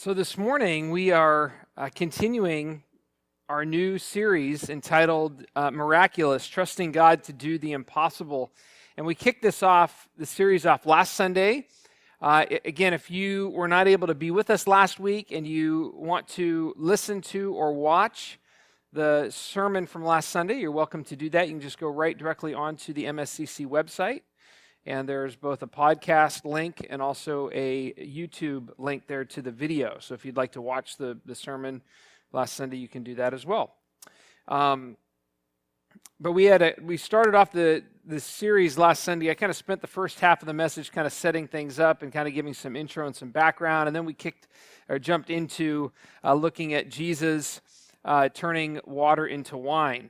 So this morning we are continuing our new series entitled Miraculous, Trusting God to Do the Impossible. And we kicked the series off last Sunday. Again, if you were not able to be with us last week and you want to listen to or watch the sermon from last Sunday, you're welcome to do that. You can just go right directly onto the MSCC website. And there's both a podcast link and also a YouTube link there to the video. So if you'd like to watch the sermon last Sunday, you can do that as well. But we started off the series last Sunday. I kind of spent the first half of the message kind of setting things up and kind of giving some intro and some background. And then we jumped into looking at Jesus turning water into wine.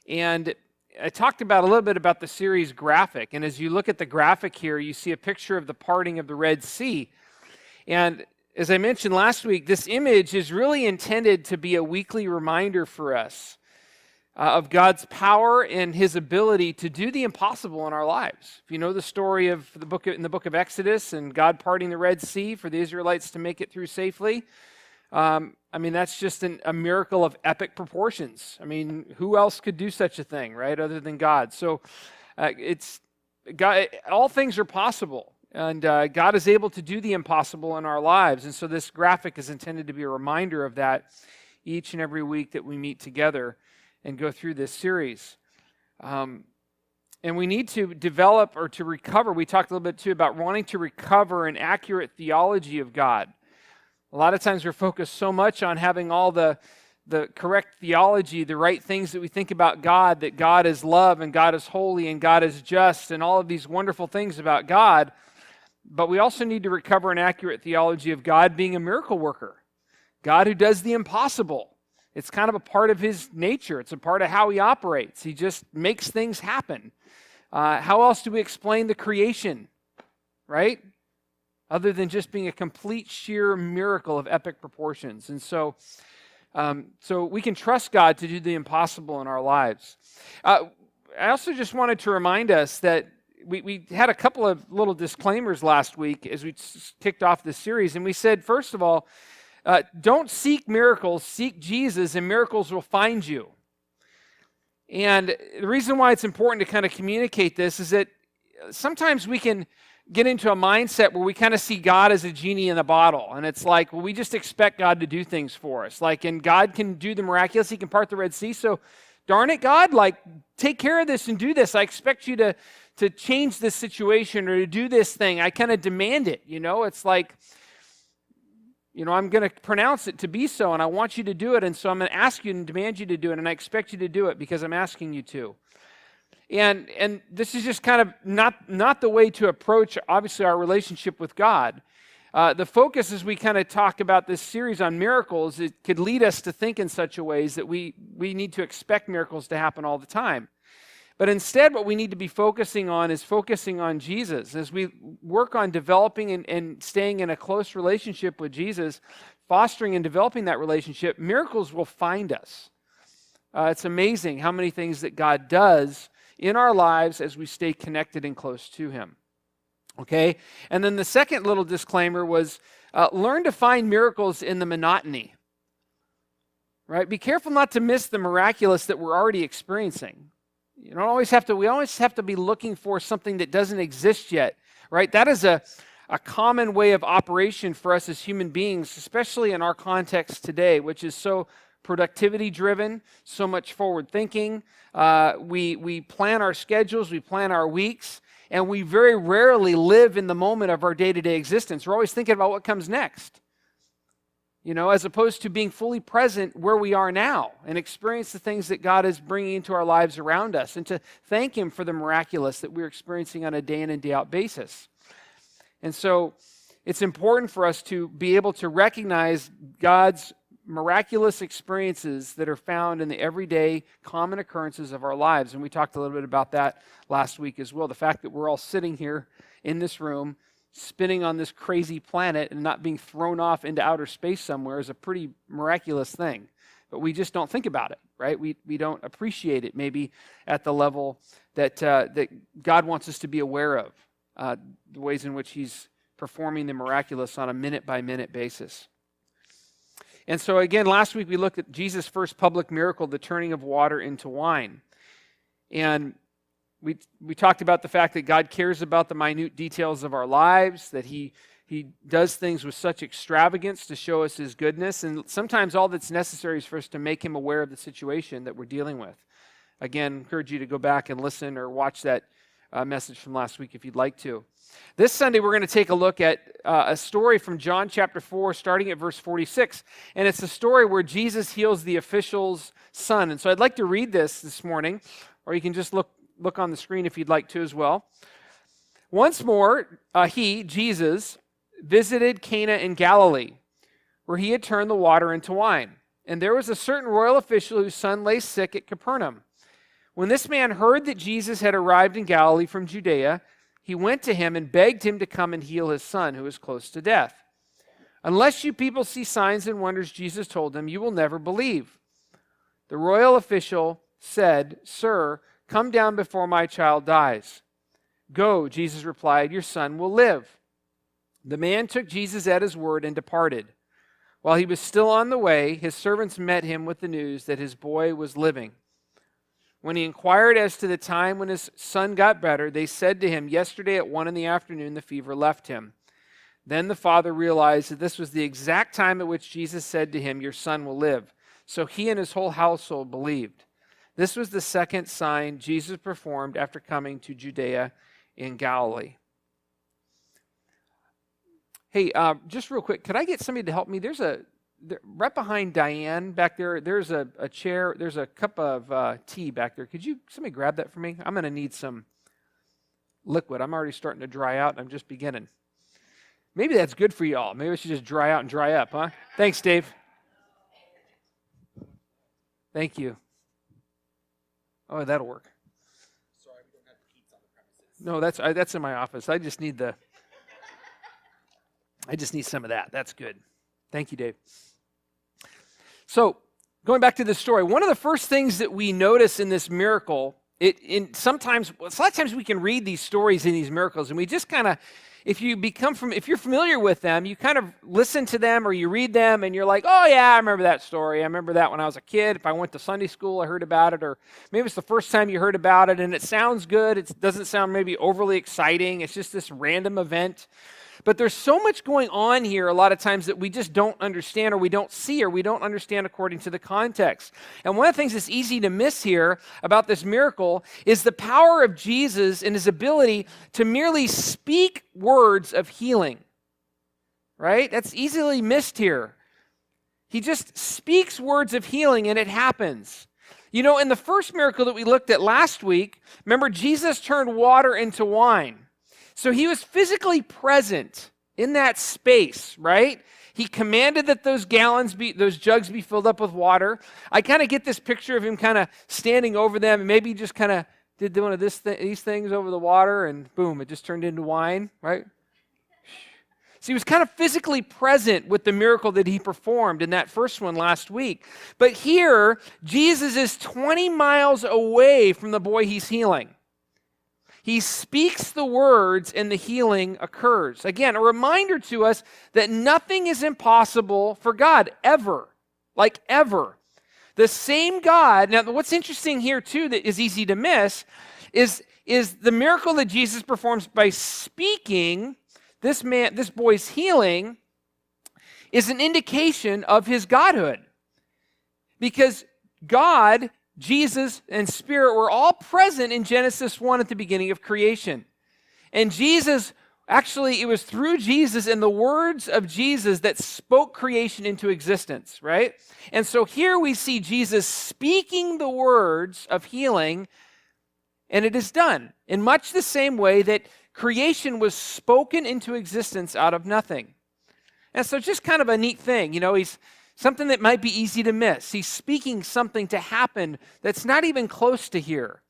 And I talked a little bit about the series graphic, and as you look at the graphic here, you see a picture of the parting of the Red Sea. And as I mentioned last week, this image is really intended to be a weekly reminder for us of God's power and His ability to do the impossible in our lives. If you know the story of in the book of Exodus and God parting the Red Sea for the Israelites to make it through safely, that's just a miracle of epic proportions. Who else could do such a thing, right, other than God? So it's God. All things are possible, and God is able to do the impossible in our lives. And so this graphic is intended to be a reminder of that each and every week that we meet together and go through this series. And we need to develop or to recover. We talked a little bit, too, about wanting to recover an accurate theology of God. A lot of times we're focused so much on having all the correct theology, the right things that we think about God, that God is love and God is holy and God is just and all of these wonderful things about God. But we also need to recover an accurate theology of God being a miracle worker, God who does the impossible. It's kind of a part of His nature. It's a part of how He operates. He just makes things happen. How else do we explain the creation, right? Other than just being a complete sheer miracle of epic proportions. And so we can trust God to do the impossible in our lives. I also just wanted to remind us that we had a couple of little disclaimers last week as we kicked off this series. And we said, first of all, don't seek miracles, seek Jesus, and miracles will find you. And the reason why it's important to kind of communicate this is that sometimes we can get into a mindset where we kind of see God as a genie in a bottle. And it's like, well, we just expect God to do things for us. And God can do the miraculous. He can part the Red Sea. So darn it, God, take care of this and do this. I expect you to change this situation or to do this thing. I kind of demand it. It's like, I'm going to pronounce it to be so, and I want you to do it. And so I'm going to ask you and demand you to do it. And I expect you to do it because I'm asking you to. And this is just kind of not the way to approach, obviously, our relationship with God. The focus as we kind of talk about this series on miracles, it could lead us to think in such a ways that we need to expect miracles to happen all the time. But instead, what we need to be focusing on is focusing on Jesus. As we work on developing and staying in a close relationship with Jesus, fostering and developing that relationship, miracles will find us. It's amazing how many things that God does in our lives as we stay connected and close to Him. Okay? And then the second little disclaimer was learn to find miracles in the monotony. Right? Be careful not to miss the miraculous that we're already experiencing. We always have to be looking for something that doesn't exist yet. Right? That is a common way of operation for us as human beings, especially in our context today, which is so productivity driven, so much forward thinking. We plan our schedules, we plan our weeks, and we very rarely live in the moment of our day-to-day existence. We're always thinking about what comes next, as opposed to being fully present where we are now and experience the things that God is bringing into our lives around us and to thank Him for the miraculous that we're experiencing on a day in and day out basis. And so it's important for us to be able to recognize God's miraculous experiences that are found in the everyday common occurrences of our lives. And we talked a little bit about that last week as well. The fact that we're all sitting here in this room, spinning on this crazy planet and not being thrown off into outer space somewhere is a pretty miraculous thing. But we just don't think about it, right? We don't appreciate it maybe at the level that God wants us to be aware of, the ways in which He's performing the miraculous on a minute-by-minute basis. And so again, last week we looked at Jesus' first public miracle, the turning of water into wine. And we talked about the fact that God cares about the minute details of our lives, that He does things with such extravagance to show us His goodness. And sometimes all that's necessary is for us to make Him aware of the situation that we're dealing with. Again, I encourage you to go back and listen or watch that message from last week if you'd like to. This Sunday, we're going to take a look at a story from John chapter 4, starting at verse 46. And it's a story where Jesus heals the official's son. And so I'd like to read this morning, or you can just look on the screen if you'd like to as well. Once more, he, Jesus, visited Cana in Galilee, where he had turned the water into wine. And there was a certain royal official whose son lay sick at Capernaum. When this man heard that Jesus had arrived in Galilee from Judea, he went to him and begged him to come and heal his son, who was close to death. Unless you people see signs and wonders, Jesus told him, you will never believe. The royal official said, Sir, come down before my child dies. Go, Jesus replied, your son will live. The man took Jesus at his word and departed. While he was still on the way, his servants met him with the news that his boy was living. When he inquired as to the time when his son got better, they said to him, yesterday at 1 p.m, the fever left him. Then the father realized that this was the exact time at which Jesus said to him, your son will live. So he and his whole household believed. This was the second sign Jesus performed after coming to Judea in Galilee. Hey, just real quick, could I get somebody to help me? Right behind Diane back there, there's a chair, there's a cup of tea back there. Could somebody grab that for me? I'm going to need some liquid. I'm already starting to dry out. I'm just beginning. Maybe that's good for y'all. Maybe I should just dry out and dry up, huh? Thanks, Dave. Thank you. Oh, that'll work. Sorry, we don't have the heats on the premises. No, that's in my office. I just need some of that. That's good. Thank you, Dave. So, going back to this story, one of the first things that we notice in this miracle, a lot of times we can read these stories in these miracles, and we just kind of, if you're familiar with them, you kind of listen to them or you read them, and you're like, oh yeah, I remember that story. I remember that when I was a kid. If I went to Sunday school, I heard about it, or maybe it's the first time you heard about it, and it sounds good. It doesn't sound maybe overly exciting. It's just this random event. But there's so much going on here a lot of times that we just don't understand, or we don't see, or we don't understand according to the context. And one of the things that's easy to miss here about this miracle is the power of Jesus and his ability to merely speak words of healing. Right? That's easily missed here. He just speaks words of healing and it happens. You know, in the first miracle that we looked at last week, remember Jesus turned water into wine. So he was physically present in that space, right? He commanded that those jugs be filled up with water. I kind of get this picture of him kind of standing over them, and maybe he just kind of did one of these things over the water, and boom, it just turned into wine, right? So he was kind of physically present with the miracle that he performed in that first one last week. But here, Jesus is 20 miles away from the boy he's healing. He speaks the words and the healing occurs. Again, a reminder to us that nothing is impossible for God, ever. Like ever. The same God. Now, what's interesting here too that is easy to miss is the miracle that Jesus performs by speaking this boy's healing is an indication of his godhood. Because God, Jesus, and Spirit were all present in Genesis 1 at the beginning of creation. And Jesus, actually, it was through Jesus and the words of Jesus that spoke creation into existence, right? And so here we see Jesus speaking the words of healing, and it is done in much the same way that creation was spoken into existence out of nothing. And so just kind of a neat thing, you know, he's something that might be easy to miss. He's speaking something to happen that's not even close to here.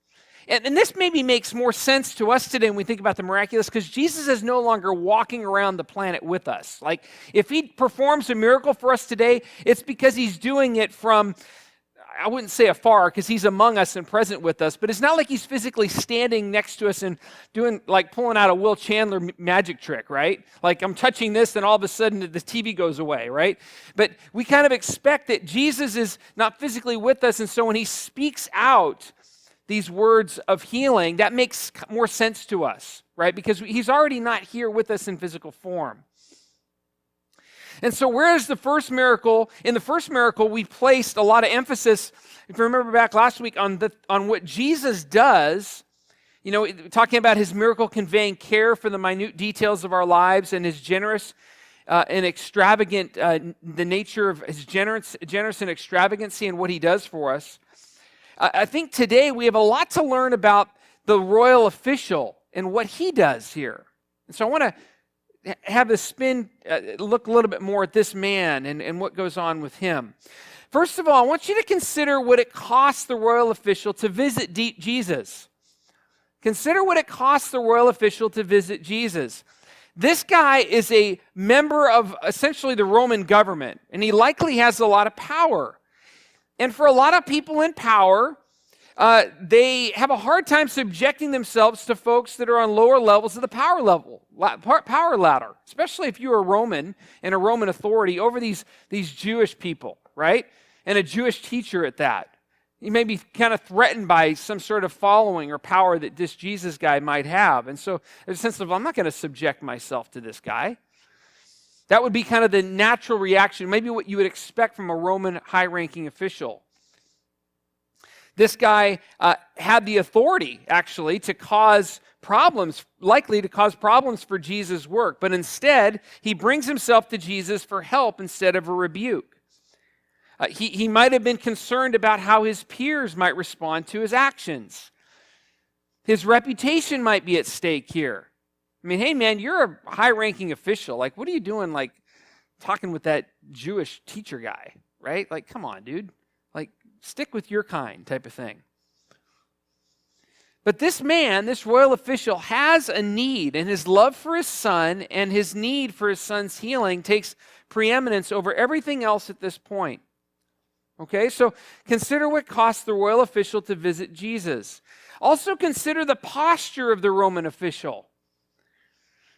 And this maybe makes more sense to us today when we think about the miraculous, because Jesus is no longer walking around the planet with us. Like, if he performs a miracle for us today, it's because he's doing it from, I wouldn't say afar because he's among us and present with us, but it's not like he's physically standing next to us and doing like pulling out a Will Chandler magic trick, right? Like I'm touching this and all of a sudden the TV goes away, right? But we kind of expect that Jesus is not physically with us, and so when he speaks out these words of healing, that makes more sense to us, right? Because he's already not here with us in physical form. And so whereas the first miracle, in the first miracle, we placed a lot of emphasis, if you remember back last week, on what Jesus does, talking about his miracle conveying care for the minute details of our lives and his generous and extravagant, the nature of his generous and extravagancy and what he does for us. I think today we have a lot to learn about the royal official and what he does here. And so I want to have a look a little bit more at this man and what goes on with him. First of all, I want you to consider what it costs the royal official to visit Jesus. Consider what it costs the royal official to visit Jesus. This guy is a member of essentially the Roman government, and he likely has a lot of power. And for a lot of people in power, they have a hard time subjecting themselves to folks that are on lower levels of the power ladder, especially if you're a Roman and a Roman authority over these Jewish people, right? And a Jewish teacher at that. You may be kind of threatened by some sort of following or power that this Jesus guy might have. And so there's a sense of, I'm not going to subject myself to this guy. That would be kind of the natural reaction, maybe what you would expect from a Roman high-ranking official. This guy had the authority, actually, to cause problems, likely to cause problems for Jesus' work, but instead, he brings himself to Jesus for help instead of a rebuke. He might have been concerned about how his peers might respond to his actions. His reputation might be at stake here. I mean, hey man, you're a high-ranking official. Like, what are you doing, like, talking with that Jewish teacher guy, right? Like, come on, dude. Like, stick with your kind type of thing. But this man, this royal official, has a need, and his love for his son and his need for his son's healing takes preeminence over everything else at this point. Okay, so consider what cost the royal official to visit Jesus. Also consider the posture of the Roman official.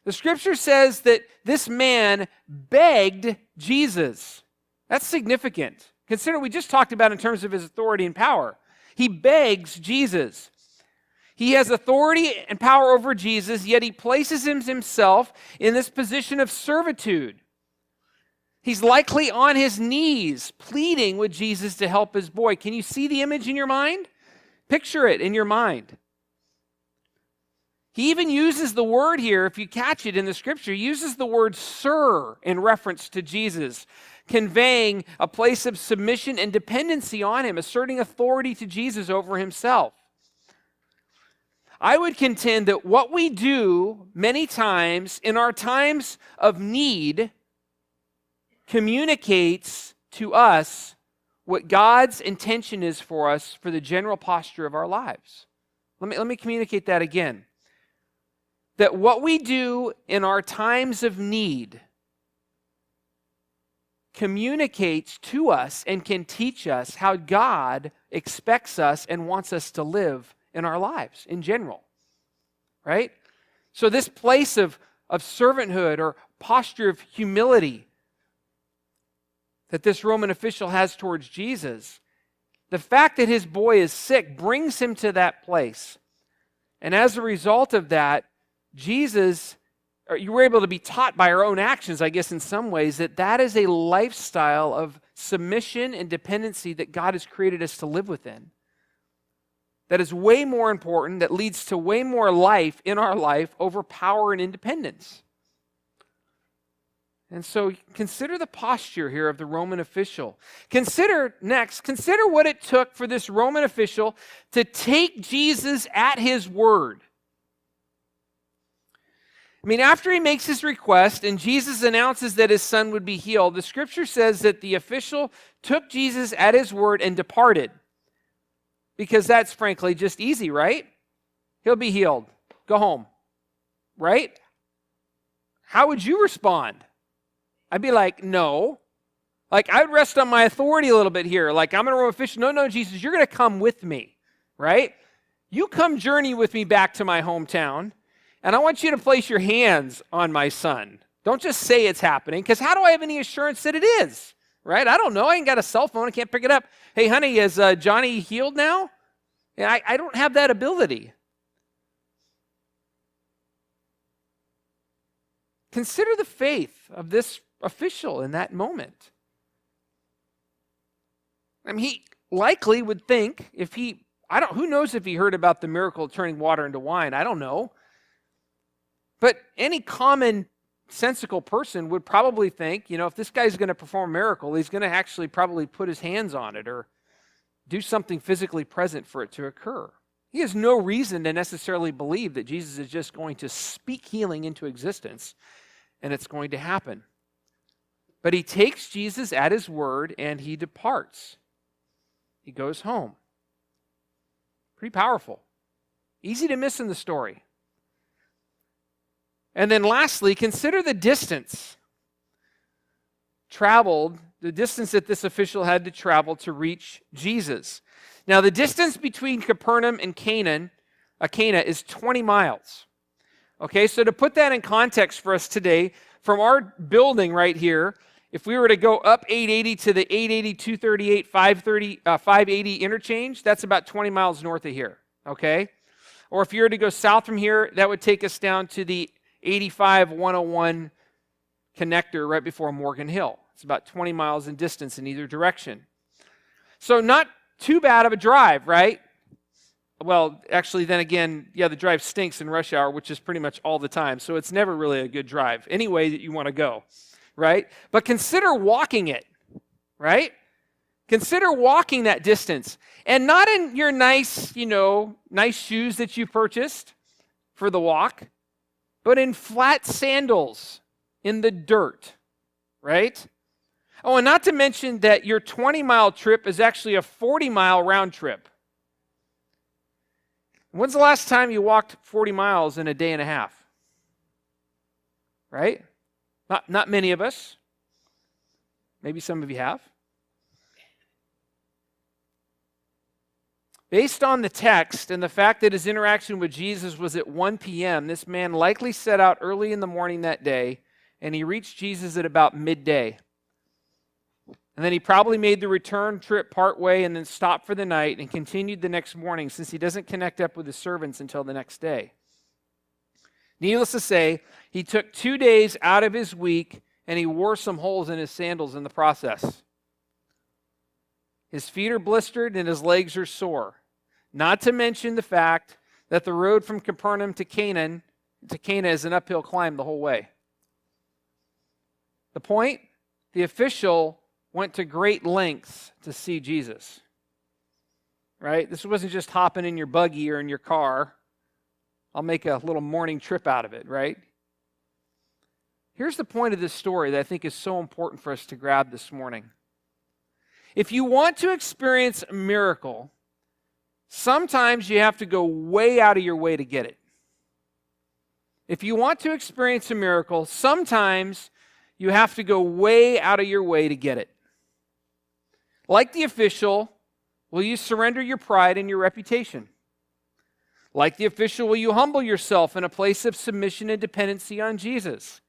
The scripture says that this man begged Jesus. That's significant. Consider what we just talked about in terms of his authority and power. He begs Jesus. He has authority and power over Jesus, yet he places himself in this position of servitude. He's likely on his knees pleading with Jesus to help his boy. Can you see the image in your mind? Picture it in your mind. He even uses the word here, if you catch it in the scripture, he uses the word sir in reference to Jesus, conveying a place of submission and dependency on him, asserting authority to Jesus over himself. I would contend that what we do many times in our times of need communicates to us what God's intention is for us for the general posture of our lives. Let me communicate that again. That what we do in our times of need communicates to us and can teach us how God expects us and wants us to live in our lives in general, right? So this place of servanthood or posture of humility that this Roman official has towards Jesus, the fact that his boy is sick brings him to that place. And as a result of that, you were able to be taught by our own actions, I guess in some ways, that is a lifestyle of submission and dependency that God has created us to live within. That is way more important, that leads to way more life in our life over power and independence. And so consider the posture here of the Roman official. Consider what it took for this Roman official to take Jesus at his word. I mean, after he makes his request and Jesus announces that his son would be healed, the scripture says that the official took Jesus at his word and departed. Because that's frankly just easy, right? He'll be healed. Go home. Right? How would you respond? I'd be like, no. Like, I would rest on my authority a little bit here. Like, I'm going to roam fishing. No, Jesus, you're going to come with me, right? You come journey with me back to my hometown, and I want you to place your hands on my son. Don't just say it's happening, because how do I have any assurance that it is, right? I don't know. I ain't got a cell phone. I can't pick it up. Hey, honey, is Johnny healed now? Yeah, I don't have that ability. Consider the faith of this official in that moment. I mean, he likely would think who knows if he heard about the miracle of turning water into wine? I don't know. But any common sensical person would probably think, if this guy's going to perform a miracle, he's going to actually probably put his hands on it or do something physically present for it to occur. He has no reason to necessarily believe that Jesus is just going to speak healing into existence and it's going to happen. But he takes Jesus at his word and he departs. He goes home. Pretty powerful. Easy to miss in the story. And then lastly, consider the distance traveled, the distance that this official had to travel to reach Jesus. Now, the distance between Capernaum and Cana is 20 miles. Okay, so to put that in context for us today, from our building right here, if we were to go up 880 to the 880, 238, 580 interchange, that's about 20 miles north of here, okay? Or if you were to go south from here, that would take us down to the 85 101 connector right before Morgan Hill. It's about 20 miles in distance in either direction. So not too bad of a drive, right? Well, actually, then again, the drive stinks in rush hour, which is pretty much all the time. So it's never really a good drive, any way that you want to go, right? But consider walking it, right? Consider walking that distance. And not in your nice shoes that you purchased for the walk, but in flat sandals in the dirt, right? Oh, and not to mention that your 20-mile trip is actually a 40-mile round trip. When's the last time you walked 40 miles in a day and a half? Right? Not many of us. Maybe some of you have. Based on the text and the fact that his interaction with Jesus was at 1 p.m., this man likely set out early in the morning that day, and he reached Jesus at about midday. And then he probably made the return trip partway and then stopped for the night and continued the next morning, since he doesn't connect up with his servants until the next day. Needless to say, he took 2 days out of his week and he wore some holes in his sandals in the process. His feet are blistered and his legs are sore. Not to mention the fact that the road from Capernaum to Cana is an uphill climb the whole way. The point? The official went to great lengths to see Jesus. Right? This wasn't just hopping in your buggy or in your car. I'll make a little morning trip out of it, right? Here's the point of this story that I think is so important for us to grab this morning. If you want to experience a miracle, sometimes you have to go way out of your way to get it. If you want to experience a miracle, sometimes you have to go way out of your way to get it. Like the official, will you surrender your pride and your reputation? Like the official, will you humble yourself in a place of submission and dependency on Jesus?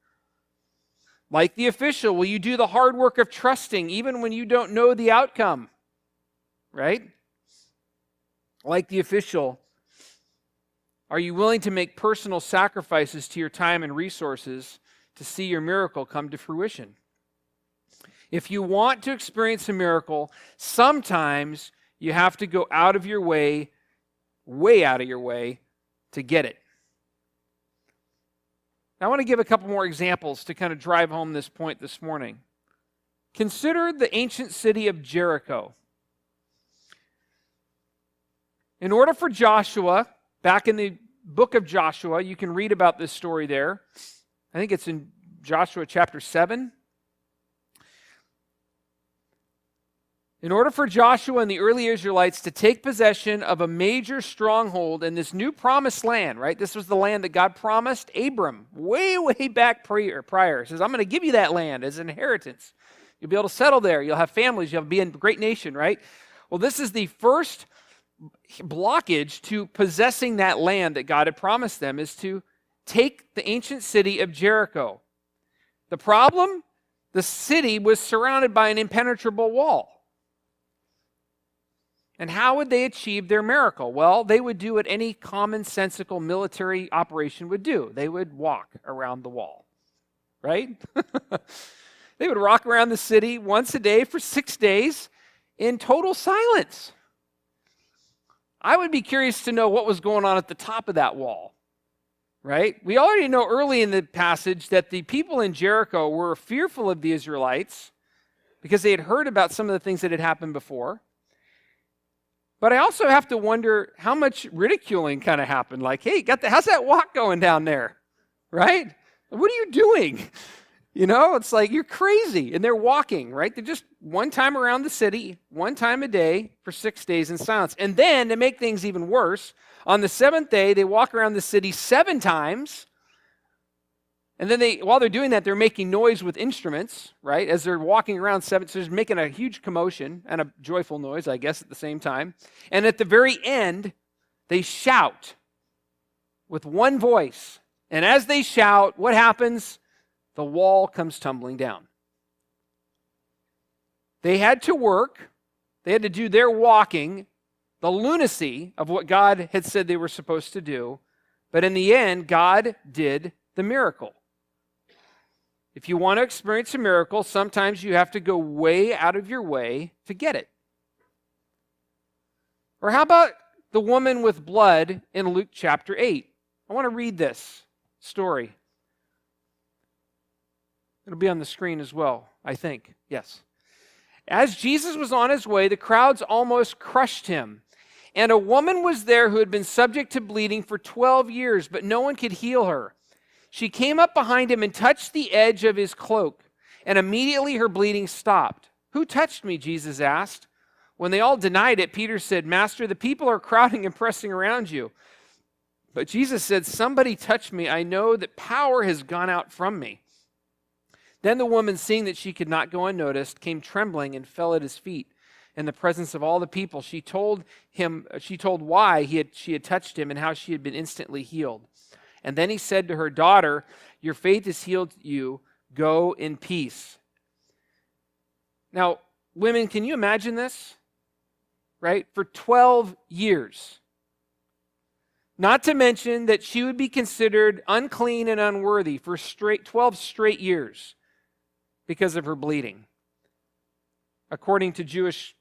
Like the official, will you do the hard work of trusting even when you don't know the outcome? Right? Like the official, are you willing to make personal sacrifices to your time and resources to see your miracle come to fruition? If you want to experience a miracle, sometimes you have to go out of your way, way out of your way, to get it. Now, I want to give a couple more examples to kind of drive home this point this morning. Consider the ancient city of Jericho. In order for Joshua, back in the book of Joshua, you can read about this story there. I think it's in Joshua chapter 7. In order for Joshua and the early Israelites to take possession of a major stronghold in this new promised land, right? This was the land that God promised Abram way back prior. He says, I'm going to give you that land as an inheritance You'll be able to settle there. You'll have families. You'll be a great nation, right? Well, this is the first blockage to possessing that land that God had promised them, is to take the ancient city of Jericho. The problem? The city was surrounded by an impenetrable wall. And how would they achieve their miracle? Well, they would do what any commonsensical military operation would do. They would walk around the wall, right? They would walk around the city once a day for 6 days in total silence. I would be curious to know what was going on at the top of that wall, right? We already know early in the passage that the people in Jericho were fearful of the Israelites because they had heard about some of the things that had happened before. But I also have to wonder how much ridiculing kind of happened. Like, hey, how's that walk going down there, right? What are you doing? You know, it's like, you're crazy. And they're walking, right? They're just one time around the city, one time a day for 6 days in silence. And then, to make things even worse, on the seventh day, they walk around the city 7 times. And then while they're doing that, they're making noise with instruments, right? As they're walking around 7, so they're making a huge commotion and a joyful noise, I guess, at the same time. And at the very end, they shout with one voice. And as they shout, what happens? The wall comes tumbling down. They had to work. They had to do their walking, the lunacy of what God had said they were supposed to do. But in the end, God did the miracle. If you want to experience a miracle, sometimes you have to go way out of your way to get it. Or how about the woman with blood in Luke chapter 8? I want to read this story. It'll be on the screen as well, I think. Yes. As Jesus was on his way, the crowds almost crushed him. And a woman was there who had been subject to bleeding for 12 years, but no one could heal her. She came up behind him and touched the edge of his cloak, and immediately her bleeding stopped. "Who touched me?" Jesus asked. When they all denied it, Peter said, "Master, the people are crowding and pressing around you." But Jesus said, "Somebody touched me. I know that power has gone out from me." Then the woman, seeing that she could not go unnoticed, came trembling and fell at his feet. In the presence of all the people, she told why she had touched him and how she had been instantly healed. And then he said to her, "Daughter, your faith has healed you. Go in peace." Now, women, can you imagine this? Right? For 12 years. Not to mention that she would be considered unclean and unworthy for 12 straight years because of her bleeding, according to Jewish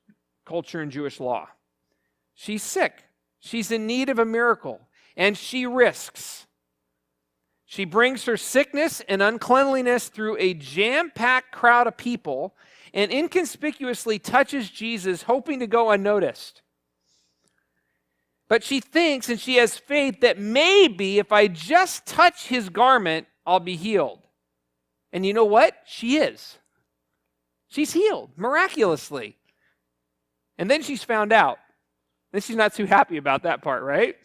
culture and Jewish law. She's sick. She's in need of a miracle, and she risks. She brings her sickness and uncleanliness through a jam-packed crowd of people and inconspicuously touches Jesus, hoping to go unnoticed. But she thinks, and she has faith, that maybe if I just touch his garment, I'll be healed. And you know what? She is. She's healed miraculously. And then she's found out. Then she's not too happy about that part, right?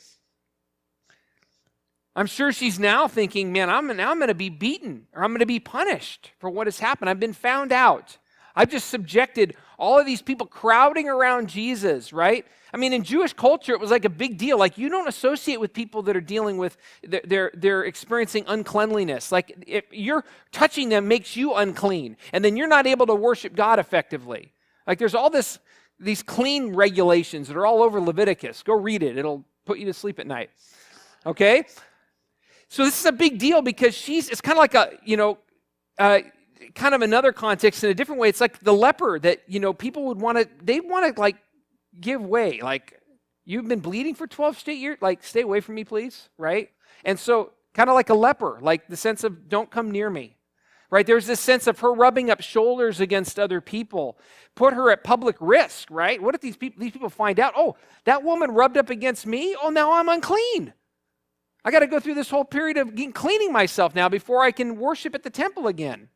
I'm sure she's now thinking, man, I'm going to be beaten, or I'm going to be punished for what has happened. I've been found out. I've just subjected all of these people crowding around Jesus, right? I mean, in Jewish culture, it was like a big deal. Like, you don't associate with people that are dealing with, they're experiencing uncleanliness. Like, if you're touching them makes you unclean, and then you're not able to worship God effectively. Like, there's all these clean regulations that are all over Leviticus. Go read it. It'll put you to sleep at night. Okay? So this is a big deal because it's kind of like kind of another context in a different way. It's like the leper that, people would want to, like give way. Like, you've been bleeding for 12 straight years, like stay away from me, please, right? And so kind of like a leper, like the sense of don't come near me, right? There's this sense of her rubbing up shoulders against other people, put her at public risk, right? What if these people find out, oh, that woman rubbed up against me? Oh, now I'm unclean. I got to go through this whole period of cleaning myself now before I can worship at the temple again.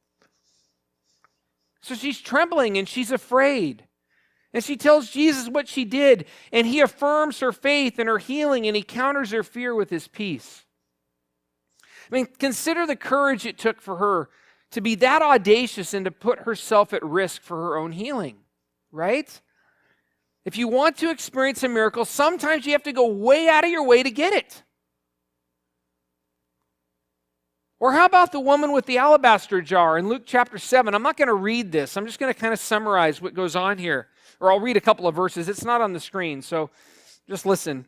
So she's trembling and she's afraid. And she tells Jesus what she did, and he affirms her faith and her healing, and he counters her fear with his peace. I mean, consider the courage it took for her to be that audacious and to put herself at risk for her own healing, right? If you want to experience a miracle, sometimes you have to go way out of your way to get it. Or how about the woman with the alabaster jar in Luke chapter 7? I'm not going to read this. I'm just going to kind of summarize what goes on here. Or I'll read a couple of verses. It's not on the screen, so just listen.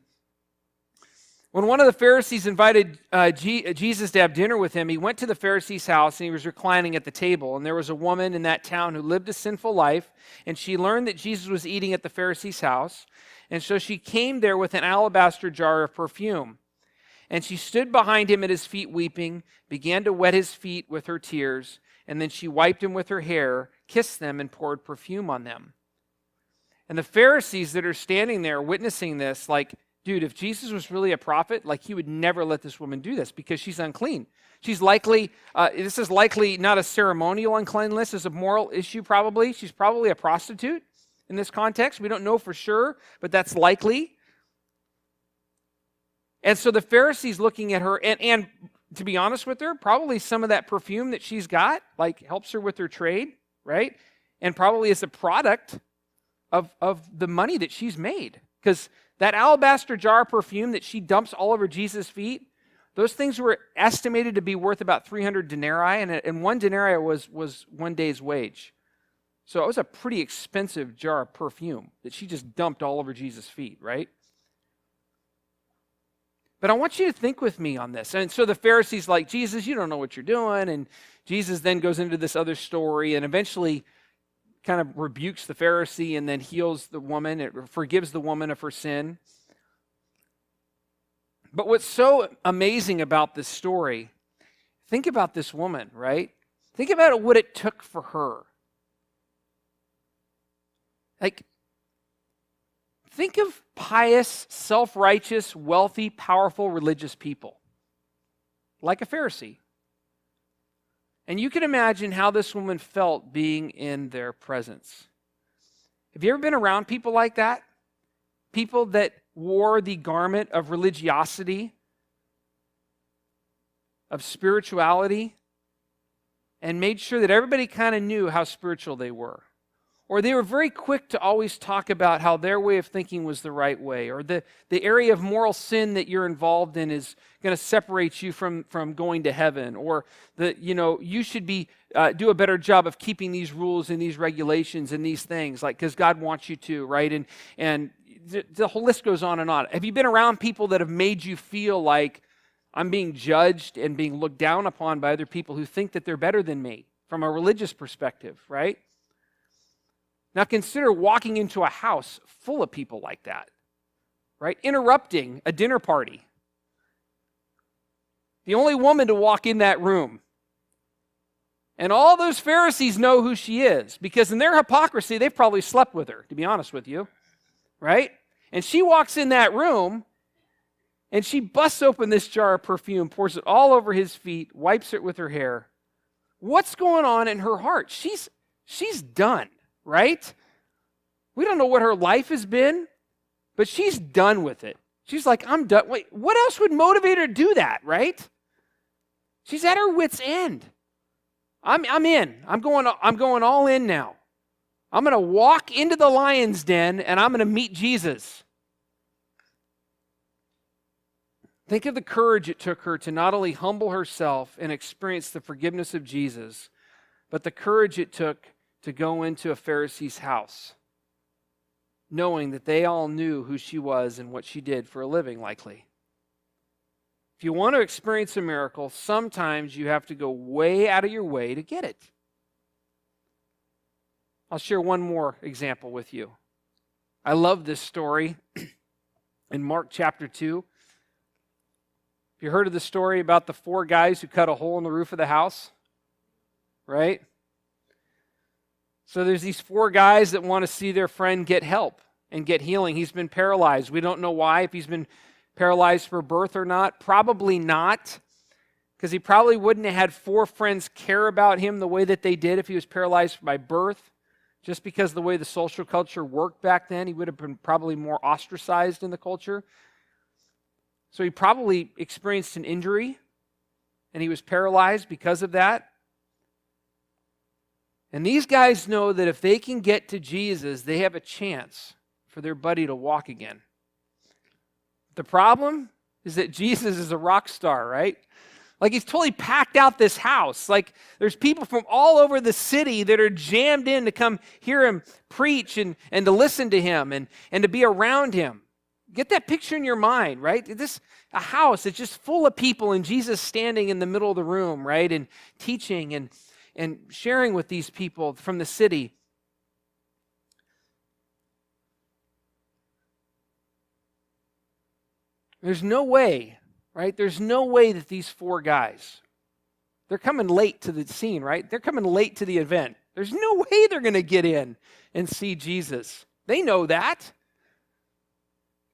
When one of the Pharisees invited Jesus to have dinner with him, he went to the Pharisee's house and he was reclining at the table. And there was a woman in that town who lived a sinful life, and she learned that Jesus was eating at the Pharisee's house. And so she came there with an alabaster jar of perfume. And she stood behind him at his feet weeping, began to wet his feet with her tears, and then she wiped him with her hair, kissed them, and poured perfume on them. And the Pharisees that are standing there witnessing this, like, dude, if Jesus was really a prophet, like, he would never let this woman do this because she's unclean. She's likely, this is likely not a ceremonial uncleanness, it's a moral issue probably. She's probably a prostitute in this context. We don't know for sure, but that's likely. And so the Pharisees looking at her, and to be honest with her, probably some of that perfume that she's got, like, helps her with her trade, right? And probably is a product of the money that she's made. Because that alabaster jar of perfume that she dumps all over Jesus' feet, those things were estimated to be worth about 300 denarii, and one denarii was 1 day's wage. So it was a pretty expensive jar of perfume that she just dumped all over Jesus' feet, right? But I want you to think with me on this. And so the Pharisees like, Jesus, you don't know what you're doing. And Jesus then goes into this other story and eventually kind of rebukes the Pharisee and then heals the woman. It forgives the woman of her sin. But what's so amazing about this story, think about this woman, right? Think about what it took for her. Like, think of pious, self-righteous, wealthy, powerful, religious people, like a Pharisee. And you can imagine how this woman felt being in their presence. Have you ever been around people like that? People that wore the garment of religiosity, of spirituality, and made sure that everybody kind of knew how spiritual they were. Or they were very quick to always talk about how their way of thinking was the right way. Or the area of moral sin that you're involved in is going to separate you from going to heaven. Or you should do a better job of keeping these rules and these regulations and these things, like, because God wants you to, right? And the whole list goes on and on. Have you been around people that have made you feel like I'm being judged and being looked down upon by other people who think that they're better than me from a religious perspective, right? Now consider walking into a house full of people like that, right? Interrupting a dinner party. The only woman to walk in that room. And all those Pharisees know who she is because in their hypocrisy, they've probably slept with her, to be honest with you, right? And she walks in that room and she busts open this jar of perfume, pours it all over his feet, wipes it with her hair. What's going on in her heart? She's done. Right? We don't know what her life has been, but she's done with it. She's like, I'm done. Wait, what else would motivate her to do that, right? She's at her wit's end. I'm in. I'm going all in now. I'm going to walk into the lion's den and I'm going to meet Jesus. Think of the courage it took her to not only humble herself and experience the forgiveness of Jesus, but the courage it took to go into a Pharisee's house, knowing that they all knew who she was and what she did for a living, likely. If you want to experience a miracle, sometimes you have to go way out of your way to get it. I'll share one more example with you. I love this story in Mark chapter 2. Have you heard of the story about the 4 guys who cut a hole in the roof of the house? Right? So there's these 4 guys that want to see their friend get help and get healing. He's been paralyzed. We don't know why, if he's been paralyzed for birth or not. Probably not, because he probably wouldn't have had 4 friends care about him the way that they did if he was paralyzed by birth. Just because the way the social culture worked back then, he would have been probably more ostracized in the culture. So he probably experienced an injury, and he was paralyzed because of that. And these guys know that if they can get to Jesus, they have a chance for their buddy to walk again. The problem is that Jesus is a rock star, right? Like, he's totally packed out this house. Like, there's people from all over the city that are jammed in to come hear him preach and to listen to him and to be around him. Get that picture in your mind, right? A house that's just full of people and Jesus standing in the middle of the room, right? And teaching and sharing with these people from the city. There's no way, right? There's no way that these four guys, they're coming late to the scene, right? They're coming late to the event. There's no way they're going to get in and see Jesus. They know that.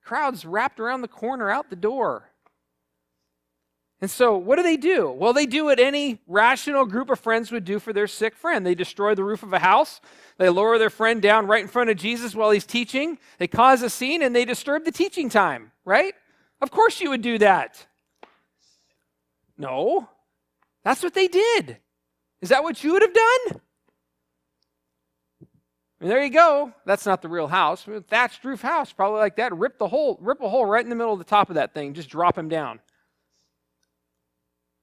Crowds wrapped around the corner out the door. And so what do? Well, they do what any rational group of friends would do for their sick friend. They destroy the roof of a house. They lower their friend down right in front of Jesus while he's teaching. They cause a scene and they disturb the teaching time, right? Of course you would do that. No, that's what they did. Is that what you would have done? And there you go. That's not the real house. Thatched roof house, probably like that. Rip a hole right in the middle of the top of that thing. Just drop him down.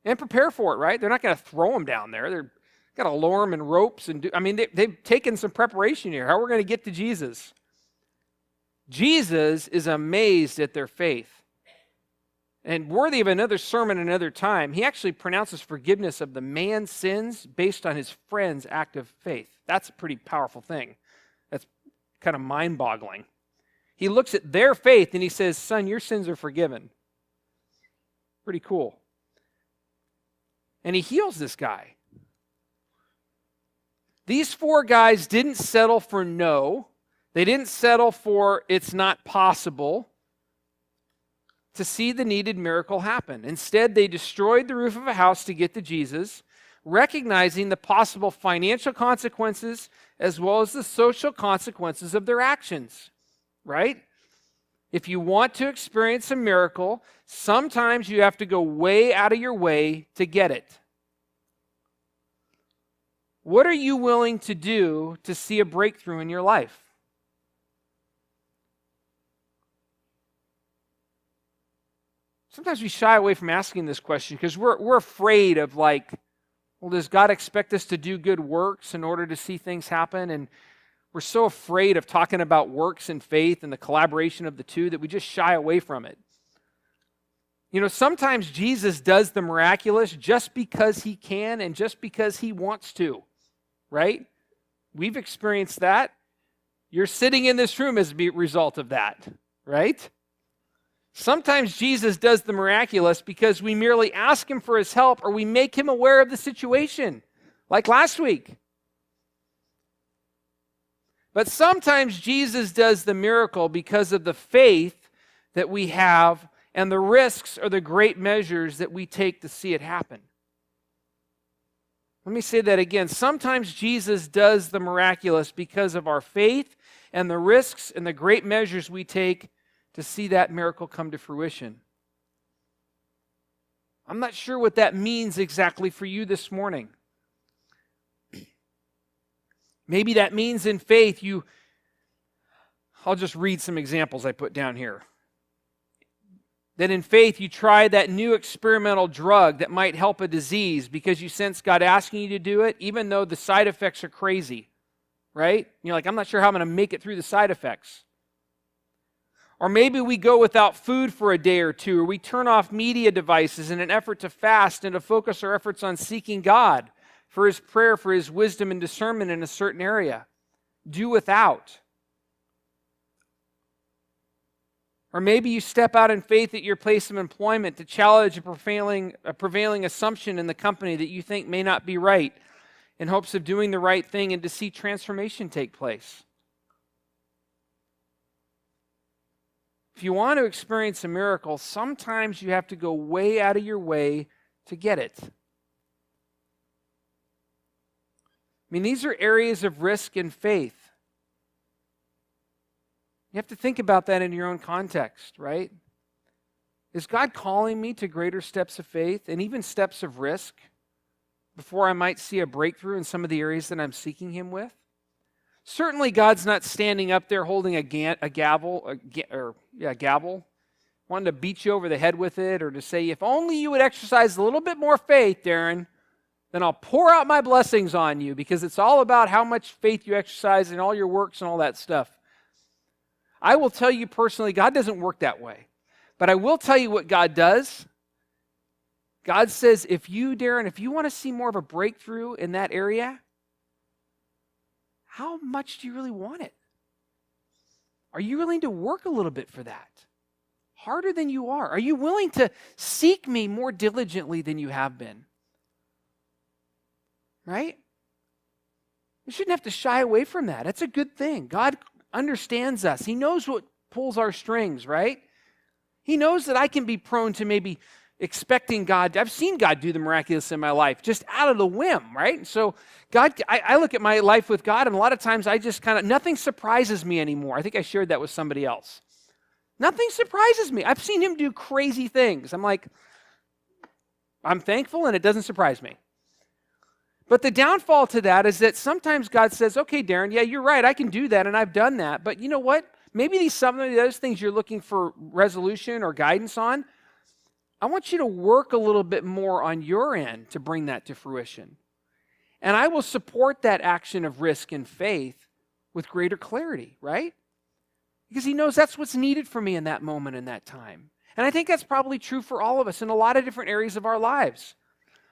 And prepare for it, right? They're not going to throw him down there. They're got to lower him in ropes they've taken some preparation here. How are we going to get to Jesus? Jesus is amazed at their faith. And worthy of another sermon another time, he actually pronounces forgiveness of the man's sins based on his friend's act of faith. That's a pretty powerful thing. That's kind of mind-boggling. He looks at their faith and he says, "Son, your sins are forgiven." Pretty cool. And he heals this guy. These four guys didn't settle for no. They didn't settle for it's not possible to see the needed miracle happen. Instead, they destroyed the roof of a house to get to Jesus, recognizing the possible financial consequences as well as the social consequences of their actions, right? If you want to experience a miracle, sometimes you have to go way out of your way to get it. What are you willing to do to see a breakthrough in your life? Sometimes we shy away from asking this question because we're afraid of well, does God expect us to do good works in order to see things happen? And we're so afraid of talking about works and faith and the collaboration of the two that we just shy away from it. Sometimes Jesus does the miraculous just because he can and just because he wants to, right? We've experienced that. You're sitting in this room as a result of that, right? Sometimes Jesus does the miraculous because we merely ask him for his help or we make him aware of the situation, like last week. But sometimes Jesus does the miracle because of the faith that we have and the risks or the great measures that we take to see it happen. Let me say that again. Sometimes Jesus does the miraculous because of our faith and the risks and the great measures we take to see that miracle come to fruition. I'm not sure what that means exactly for you this morning. Maybe that means in faith I'll just read some examples I put down here. That in faith you try that new experimental drug that might help a disease because you sense God asking you to do it, even though the side effects are crazy, right? You're like, I'm not sure how I'm going to make it through the side effects. Or maybe we go without food for a day or two, or we turn off media devices in an effort to fast and to focus our efforts on seeking God for his prayer, for his wisdom and discernment in a certain area. Do without. Or maybe you step out in faith at your place of employment to challenge a prevailing assumption in the company that you think may not be right in hopes of doing the right thing and to see transformation take place. If you want to experience a miracle, sometimes you have to go way out of your way to get it. These are areas of risk and faith. You have to think about that in your own context, right? Is God calling me to greater steps of faith and even steps of risk? before I might see a breakthrough in some of the areas that I'm seeking him with? Certainly God's not standing up there holding a gavel, wanting to beat you over the head with it, or to say, if only you would exercise a little bit more faith, Darren, then I'll pour out my blessings on you, because it's all about how much faith you exercise in all your works and all that stuff. I will tell you personally, God doesn't work that way. But I will tell you what God does. God says, Darren, if you want to see more of a breakthrough in that area, how much do you really want it? Are you willing to work a little bit for that? Harder than you are? Are you willing to seek me more diligently than you have been? Right? We shouldn't have to shy away from that. That's a good thing. God understands us. He knows what pulls our strings, right? He knows that I can be prone to maybe expecting God. I've seen God do the miraculous in my life just out of the whim, right? So I look at my life with God, and a lot of times I just nothing surprises me anymore. I think I shared that with somebody else. Nothing surprises me. I've seen him do crazy things. I'm like, I'm thankful, and it doesn't surprise me. But the downfall to that is that sometimes God says, okay, Darren, yeah, you're right. I can do that, and I've done that. But you know what? Maybe some of those things you're looking for resolution or guidance on, I want you to work a little bit more on your end to bring that to fruition. And I will support that action of risk and faith with greater clarity, right? Because he knows that's what's needed for me in that moment, in that time. And I think that's probably true for all of us in a lot of different areas of our lives.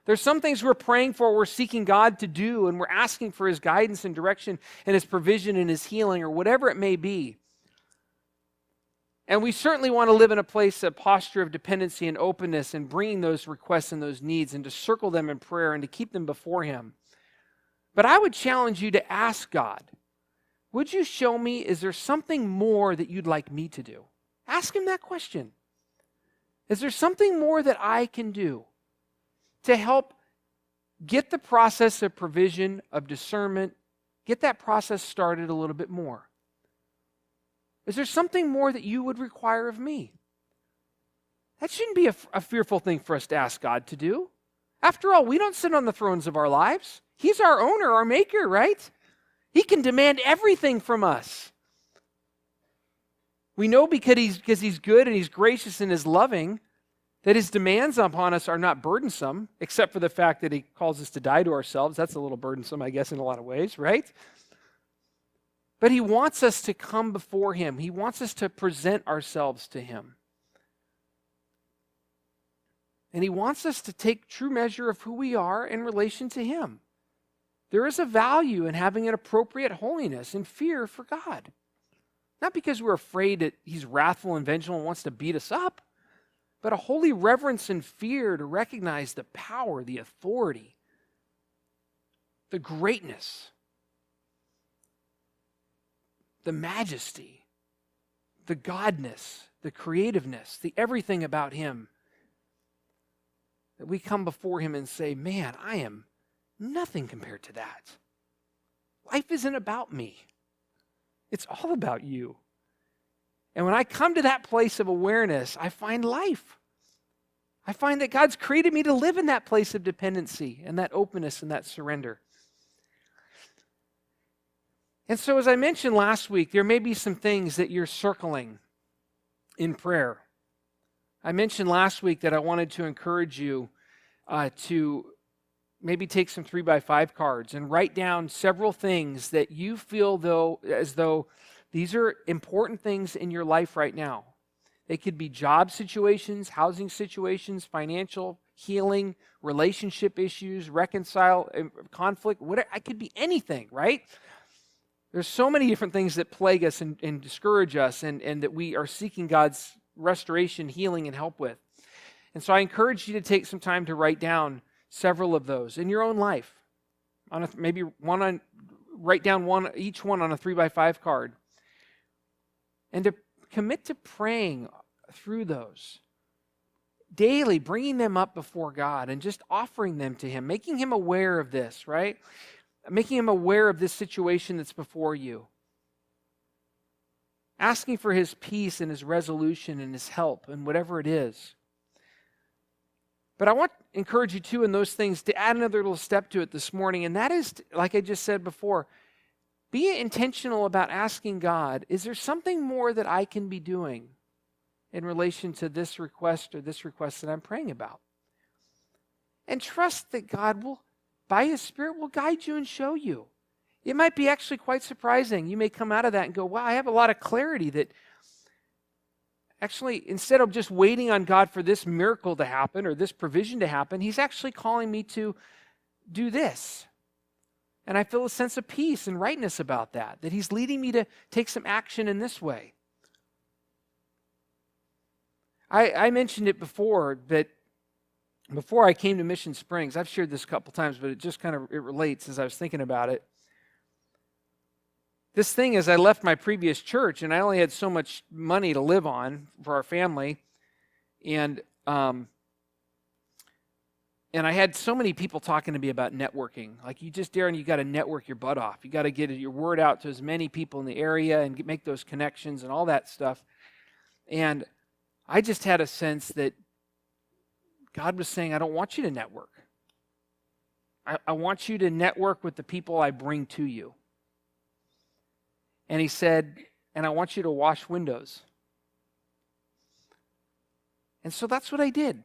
There's some things we're praying for, we're seeking God to do, and we're asking for his guidance and direction and his provision and his healing or whatever it may be. And we certainly want to live in a posture of dependency and openness and bringing those requests and those needs and to circle them in prayer and to keep them before him. But I would challenge you to ask God, would you show me, is there something more that you'd like me to do? Ask him that question. Is there something more that I can do to help get the process of provision, of discernment, get that process started a little bit more? Is there something more that you would require of me? That shouldn't be a fearful thing for us to ask God to do. After all, we don't sit on the thrones of our lives. He's our owner, our maker, right? He can demand everything from us. We know because he's good and he's gracious and is loving, that his demands upon us are not burdensome, except for the fact that he calls us to die to ourselves. That's a little burdensome, I guess, in a lot of ways, right? But he wants us to come before him. He wants us to present ourselves to him. And he wants us to take true measure of who we are in relation to him. There is a value in having an appropriate holiness and fear for God. Not because we're afraid that he's wrathful and vengeful and wants to beat us up, but a holy reverence and fear to recognize the power, the authority, the greatness, the majesty, the godness, the creativeness, the everything about him. That we come before him and say, man, I am nothing compared to that. Life isn't about me. It's all about you. And when I come to that place of awareness, I find life. I find that God's created me to live in that place of dependency and that openness and that surrender. And so as I mentioned last week, there may be some things that you're circling in prayer. I mentioned last week that I wanted to encourage you to maybe take some 3x5 cards and write down several things that you feel as though these are important things in your life right now. They could be job situations, housing situations, financial, healing, relationship issues, conflict, whatever. It could be anything, right? There's so many different things that plague us and discourage us and that we are seeking God's restoration, healing, and help with. And so I encourage you to take some time to write down several of those in your own life. Write down each one on a 3x5 card. And to commit to praying through those daily, bringing them up before God and just offering them to him, making him aware of this, right? Making him aware of this situation that's before you. Asking for his peace and his resolution and his help and whatever it is. But I want to encourage you too in those things to add another little step to it this morning, and that is, like I just said before, be intentional about asking God, is there something more that I can be doing in relation to this request or this request that I'm praying about? And trust that God will, by His Spirit, will guide you and show you. It might be actually quite surprising. You may come out of that and go, wow, I have a lot of clarity that actually, instead of just waiting on God for this miracle to happen or this provision to happen, He's actually calling me to do this. And I feel a sense of peace and rightness about that He's leading me to take some action in this way. I mentioned it before, but before I came to Mission Springs, I've shared this a couple times, but it relates as I was thinking about it. This thing is, I left my previous church, and I only had so much money to live on for our family, and I had so many people talking to me about networking. Like, Darren, you got to network your butt off. You got to get your word out to as many people in the area and make those connections and all that stuff. And I just had a sense that God was saying, I don't want you to network. I want you to network with the people I bring to you. And He said, and I want you to wash windows. And so that's what I did.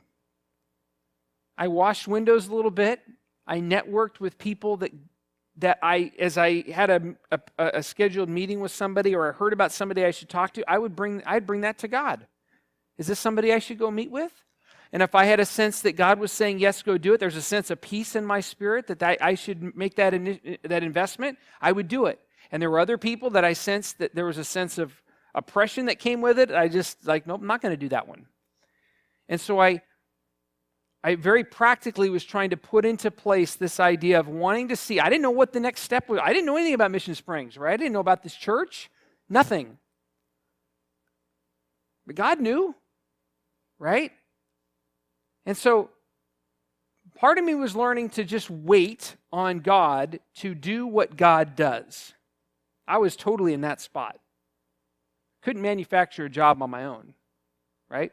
I washed windows a little bit. I networked with people that as I had a scheduled meeting with somebody, or I heard about somebody I should talk to, I'd bring that to God. Is this somebody I should go meet with? And if I had a sense that God was saying, yes, go do it, there's a sense of peace in my spirit that I should make that investment, I would do it. And there were other people that I sensed that there was a sense of oppression that came with it. I just nope, I'm not going to do that one. And so I very practically was trying to put into place this idea of wanting to see. I didn't know what the next step was. I didn't know anything about Mission Springs, right? I didn't know about this church. Nothing. But God knew, right? And so part of me was learning to just wait on God to do what God does. I was totally in that spot. Couldn't manufacture a job on my own, right?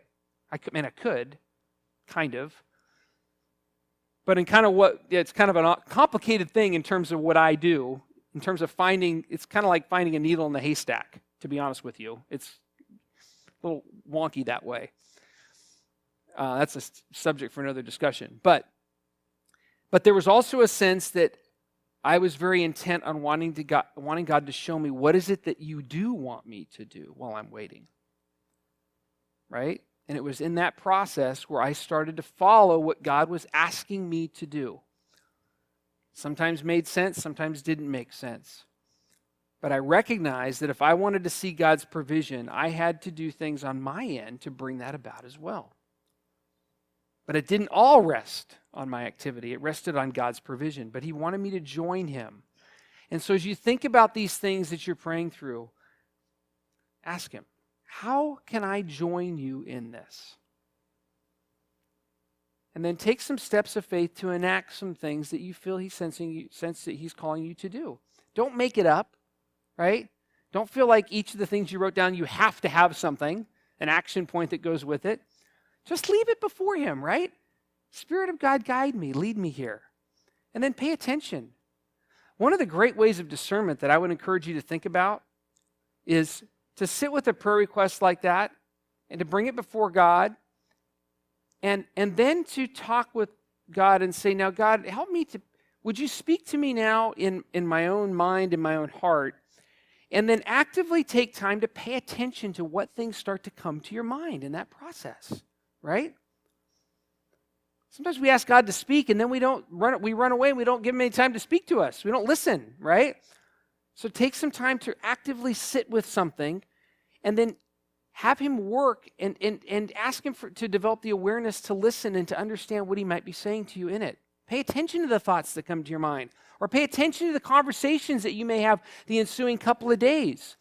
I could, kind of. But in kind of it's kind of a complicated thing in terms of what I do, in terms of it's kind of like finding a needle in the haystack, to be honest with you. It's a little wonky that way. That's a subject for another discussion. But there was also a sense that I was very intent on wanting God to show me, what is it that you do want me to do while I'm waiting? Right? And it was in that process where I started to follow what God was asking me to do. Sometimes made sense, sometimes didn't make sense. But I recognized that if I wanted to see God's provision, I had to do things on my end to bring that about as well. But it didn't all rest on my activity. It rested on God's provision. But He wanted me to join Him. And so as you think about these things that you're praying through, ask Him, how can I join you in this? And then take some steps of faith to enact some things that you feel sense that He's calling you to do. Don't make it up, right? Don't feel like each of the things you wrote down, you have to have something, an action point that goes with it. Just leave it before Him, right? Spirit of God, guide me, lead me here. And then pay attention. One of the great ways of discernment that I would encourage you to think about is to sit with a prayer request like that and to bring it before God and then to talk with God and say, now God, help me would you speak to me now in my own mind, in my own heart, and then actively take time to pay attention to what things start to come to your mind in that process. Right? Sometimes we ask God to speak and then we run away and we don't give Him any time to speak to us. We don't listen, right? So take some time to actively sit with something and then have Him work and ask Him to develop the awareness to listen and to understand what He might be saying to you in it. Pay attention to the thoughts that come to your mind, or pay attention to the conversations that you may have the ensuing couple of days.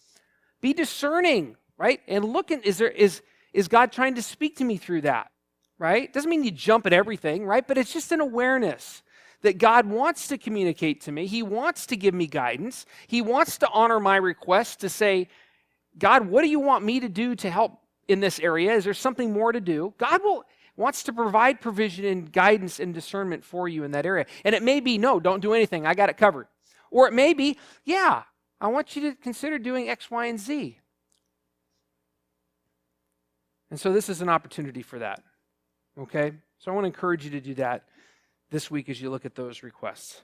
Be discerning, right? And look, is God trying to speak to me through that, right? Doesn't mean you jump at everything, right? But it's just an awareness that God wants to communicate to me. He wants to give me guidance. He wants to honor my request to say, God, what do you want me to do to help in this area? Is there something more to do? wants to provide provision and guidance and discernment for you in that area. And it may be, no, don't do anything. I got it covered. Or it may be, yeah, I want you to consider doing X, Y, and Z. And so this is an opportunity for that. Okay? So I want to encourage you to do that this week as you look at those requests.